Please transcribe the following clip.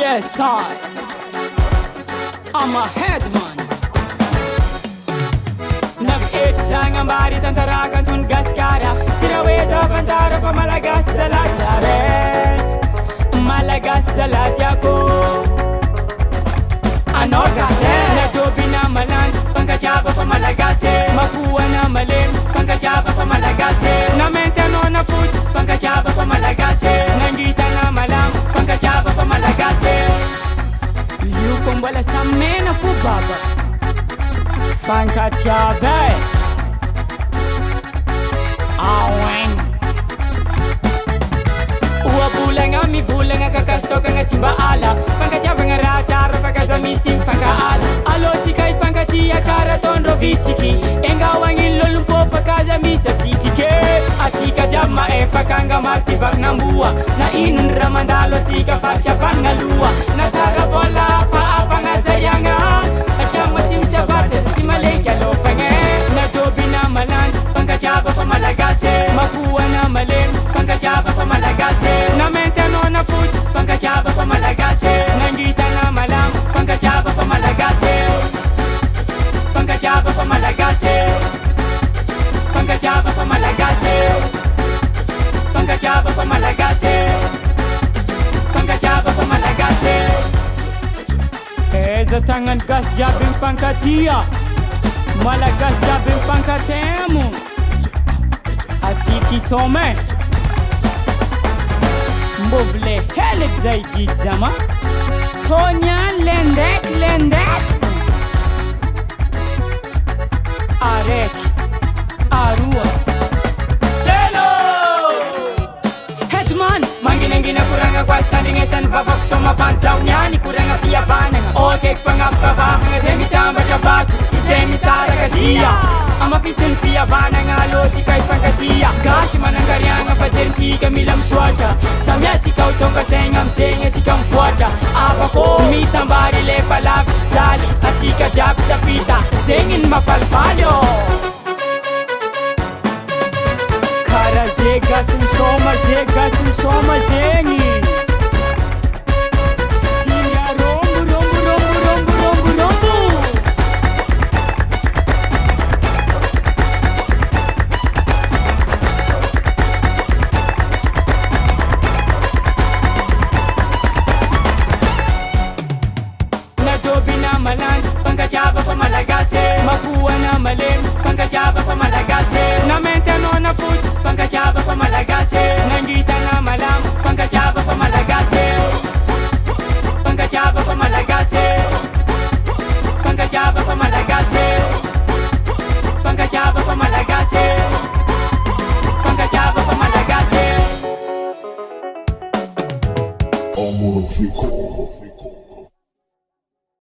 Yes, I'm a headman. Nag-etsang ang bari tantarakan tun gaskara. Siraweza pantara pa malagas salat sare. Malagas salat yako. Ano kasi? Najobi na malan, Mifankatiava pa malagase. Makuha na malim, Mifankatiava pa malagase. Na mentano na foods, Mifankatiava pa malagase. Nangita na malam, Mifankatiava pa malagase. Yukong wala sa mena fubaba, Mifankatiava. Aweng Uwa bulang ami bulang kakasto ka nga chimbaala. Mifankatiava nga racara pagkazamisi Mifankaala. Alo chika Mifankatia karaton rovichiki. Engawang ilolumpo pagkazamisa sitike. Achika jama fakanga martibak nambua. Na inun ramandalo chika farkyapan ngalua. Na cara bola apa nga sayanga. Achama chimshabata simalekya lopenge. Na jobi na malan, Mifankatiava pa malagase. Makuha na malim, Mifankatiava pa malagase. Na mentano na foods, Mifankatiava pa malagase. Nangita na malam, Mifankatiava pa malagase. Mifankatiava pa malagase. Mifankatiava pa malagase. Mifankatiava pa malagase. Mifankatiava pa malagase. Eza tangan gas jabi Mifankatia. Malagas jabi Mifankatemu. Atiki some Mbovle helek zaidi zama Tonya lendek Arek Arua Telo Headman Manginengina kuranga kwa standing esan vavak soma panzaw nyani kuranga via bananga Okek pangapkava nga semitamba jabatu Isemi sara katia Ama fisun via bananga losi kay Mifankatia Gasy manangarianga fajerenti kamilam swata Samya chika utonga sengam senga sikam fuata Apa ko mitambari le palak sali Achika jab tapita Sengin mapalpalo Kara zega sim soma zengi Tinga rombu Najobi na malan, Mifankatiava pa malagase. Makuha na malim, Mifankatiava pa malagase. Na mentano na foods, Mifankatiava pa malagase. Nangita na malam, Mifankatiava pa malagase. Mifankatiava pa malagase. Mifankatiava pa malagase. Mifankatiava pa malagase. Mifankatiava pa malagase. Amor fico